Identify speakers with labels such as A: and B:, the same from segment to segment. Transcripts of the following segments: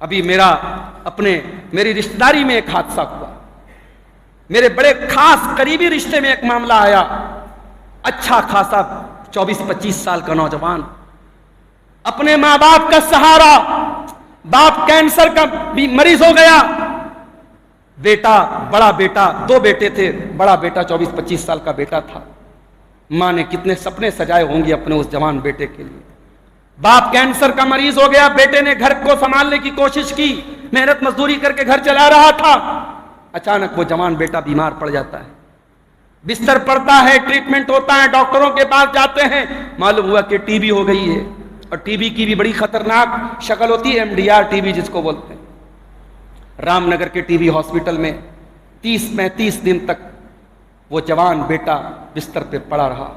A: ابھی میری رشتہ داری میں ایک حادثہ ہوا، میرے بڑے خاص قریبی رشتے میں ایک معاملہ آیا، اچھا خاصا 24-25 سال کا نوجوان، اپنے ماں باپ کا سہارا، باپ کینسر کا بھی مریض ہو گیا، بڑا بیٹا، 2 بیٹے تھے، بڑا بیٹا 24-25 سال کا بیٹا تھا، ماں نے کتنے سپنے سجائے ہوں گے اپنے اس جوان بیٹے کے لیے، باپ کینسر کا مریض ہو گیا، بیٹے نے گھر کو سنبھالنے کی کوشش کی، محنت مزدوری کر کے گھر چلا رہا تھا، اچانک وہ جوان بیٹا بیمار پڑ جاتا ہے، بستر پڑتا ہے، ٹریٹمنٹ ہوتا ہے، ڈاکٹروں کے پاس جاتے ہیں، معلوم ہوا کہ ٹی بی ہو گئی ہے، اور ٹی بی کی بھی بڑی خطرناک شکل ہوتی ہے، MDR ٹی بی جس کو بولتے ہیں۔ رام نگر کے ٹی بی ہاسپٹل میں 30-35 دن تک وہ جوان بیٹا بستر پہ پڑا رہا،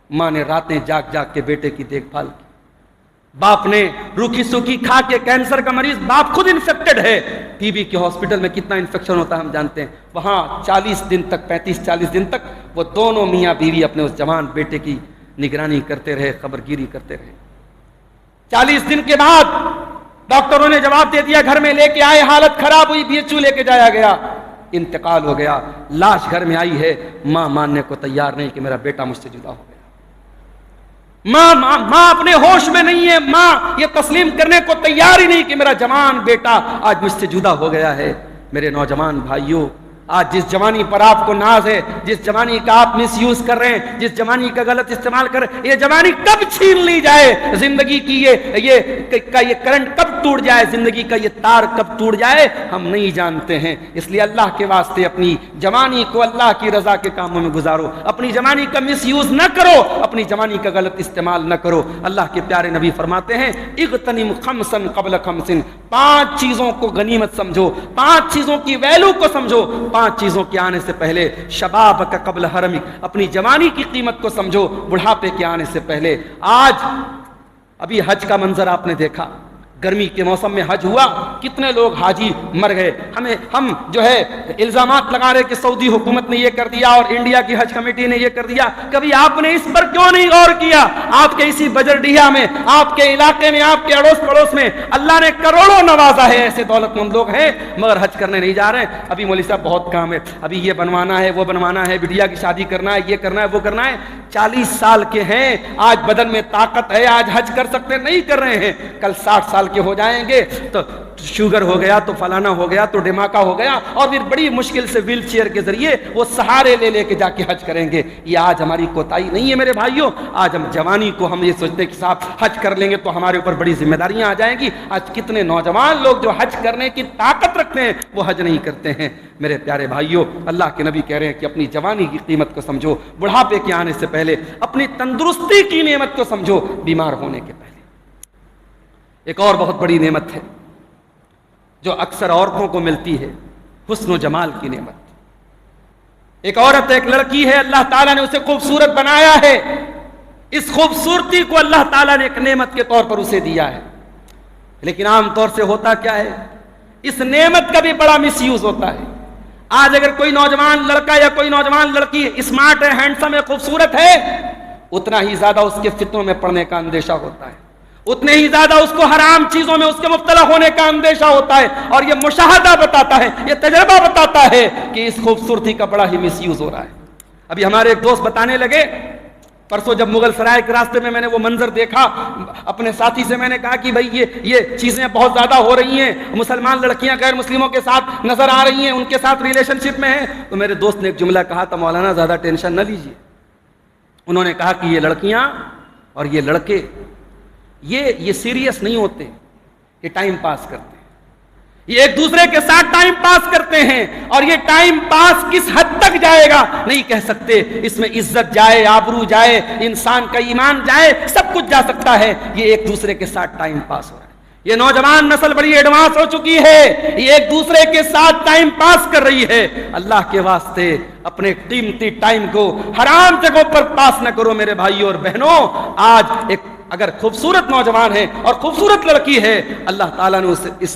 A: ماں نے راتیں جاگ جاگ کے بیٹے کی دیکھ بھال کی، باپ نے روکھی سوکھی کھا کے، کینسر کا مریض، باپ خود انفیکٹڈ ہے، ٹی بی کے ہاسپٹل میں کتنا انفیکشن ہوتا ہے ہم جانتے ہیں، وہاں 40 دن تک 35-40 دن تک وہ دونوں میاں بیوی اپنے اس جوان بیٹے کی نگرانی کرتے رہے، خبرگیری کرتے رہے۔ 40 دن کے بعد ڈاکٹروں نے جواب دے دیا، گھر میں لے کے آئے، حالت خراب ہوئی، BHU لے کے جایا گیا، انتقال ہو گیا، لاش گھر میں آئی ہے، ماں ماننے کو تیار نہیں کہ میرا بیٹا مجھ سے جدا ہو گیا، ماں اپنے ہوش میں نہیں ہے، ماں یہ تسلیم کرنے کو تیار ہی نہیں کہ میرا جوان بیٹا آج مجھ سے جدا ہو گیا ہے۔ میرے نوجوان بھائیوں، آج جس جوانی پر آپ کو ناز ہے، جس جوانی کا آپ مس یوز کر رہے ہیں، جس جوانی کا غلط استعمال کر رہے ہیں، یہ جوانی کب چھین لی جائے، زندگی کی یہ کرنٹ کب ٹوٹ جائے، زندگی کا یہ تار کب ٹوٹ جائے، ہم نہیں جانتے ہیں۔ اس لیے اللہ کے واسطے اپنی جوانی کو اللہ کی رضا کے کاموں میں گزارو، اپنی جوانی کا مس یوز نہ کرو، اپنی جوانی کا غلط استعمال نہ کرو۔ اللہ کے پیارے نبی فرماتے ہیں، اغتنم خمسا قبل خمس، 5 چیزوں کو غنیمت سمجھو، 5 چیزوں کی ویلو کو سمجھو، 5 چیزوں کے آنے سے پہلے، شباب کا قبل حرمک، اپنی جوانی کی قیمت کو سمجھو بڑھاپے کے آنے سے پہلے۔ آج ابھی حج کا منظر آپ نے دیکھا، گرمی کے موسم میں حج ہوا، کتنے لوگ حاجی مر گئے، ہم جو ہے الزامات لگا رہے کہ سعودی حکومت نے یہ کر دیا اور انڈیا کی حج کمیٹی نے یہ کر دیا، کبھی آپ نے اس پر کیوں نہیں غور کیا؟ آپ کے اسی بجرڈیہ میں، آپ کے علاقے میں، آپ کے اڑوس پڑوس میں اللہ نے کروڑوں نوازا ہے، ایسے دولت مند لوگ ہیں مگر حج کرنے نہیں جا رہے ہیں۔ ابھی مولوی صاحب بہت کام ہے، ابھی یہ بنوانا ہے، وہ بنوانا ہے، بٹیا کی شادی کرنا ہے، یہ کرنا ہے، وہ کرنا ہے۔ 40 سال کے ہیں، آج بدن میں طاقت ہے، آج حج کر سکتے، نہیں کر رہے ہیں، کل 60 سال کے ہو جائیں گے تو شوگر ہو گیا، تو فلانا ہو گیا، تو ڈھماکہ ہو گیا، اور پھر بڑی مشکل سے ویل چیئر کے ذریعے وہ سہارے لے کے جا کے حج کریں گے۔ یہ آج ہماری کوتاہی نہیں ہے میرے بھائیوں، آج ہم جوانی کو ہم یہ سوچتے کہ صاحب حج کر لیں گے تو ہمارے اوپر بڑی ذمہ داریاں آ جائیں گی۔ آج کتنے نوجوان لوگ جو حج کرنے کی طاقت رکھتے ہیں وہ حج نہیں کرتے ہیں۔ میرے پیارے بھائیوں، اللہ کے نبی کہہ رہے ہیں کہ اپنی جوانی کی قیمت کو سمجھو، بڑھاپے کے آنے سے پہلے، اپنی تندرستی کی نعمت کو سمجھو، بیمار ہونے کے پہلے۔ ایک اور بہت بڑی نعمت ہے جو اکثر عورتوں کو ملتی ہے، حسن و جمال کی نعمت۔ ایک عورت، ایک لڑکی ہے، اللہ تعالیٰ نے اسے خوبصورت بنایا ہے، اس خوبصورتی کو اللہ تعالیٰ نے ایک نعمت کے طور پر اسے دیا ہے، لیکن عام طور سے ہوتا کیا ہے، اس نعمت کا بھی بڑا مس یوز ہوتا ہے۔ آج اگر کوئی نوجوان لڑکا یا کوئی نوجوان لڑکی اسمارٹ ہے، ہینڈسم ہے، خوبصورت ہے، اتنا ہی زیادہ اس کے فتنوں میں پڑنے کا اندیشہ ہوتا ہے، اتنے ہی زیادہ اس کو حرام چیزوں میں اس کے مبتلا ہونے کا اندیشہ ہوتا ہے، اور یہ مشاہدہ بتاتا ہے، یہ تجربہ بتاتا ہے کہ اس خوبصورتی کا بڑا ہی مس یوز ہو رہا ہے۔ ابھی ہمارے ایک دوست بتانے لگے، پرسوں جب مغل سرائے کے راستے میں نے وہ منظر دیکھا، اپنے ساتھی سے میں نے کہا کہ بھائی یہ چیزیں بہت زیادہ ہو رہی ہیں، مسلمان لڑکیاں غیر مسلموں کے ساتھ نظر آ رہی ہیں، ان کے ساتھ ریلیشن شپ میں ہیں، تو میرے دوست نے ایک جملہ کہا تھا، مولانا زیادہ ٹینشن نہ لیجیے۔ انہوں نے کہا کہ یہ لڑکیاں اور یہ لڑکے یہ سیریس نہیں ہوتے، یہ ٹائم پاس کرتے ہیں، یہ ایک دوسرے کے ساتھ ٹائم پاس کرتے ہیں، اور یہ ٹائم پاس کس حد تک جائے گا نہیں کہہ سکتے، اس میں عزت جائے، آبرو جائے، انسان کا ایمان جائے، سب کچھ جا سکتا ہے، یہ ایک دوسرے کے ساتھ ٹائم پاس ہو رہا ہے۔ یہ نوجوان نسل بڑی ایڈوانس ہو چکی ہے، یہ ایک دوسرے کے ساتھ ٹائم پاس کر رہی ہے۔ اللہ کے واسطے اپنے قیمتی ٹائم کو حرام جگہوں پر پاس نہ کرو میرے بھائیوں اور بہنوں۔ آج اگر خوبصورت نوجوان ہے اور خوبصورت لڑکی ہے، اللہ تعالیٰ نے اسے اس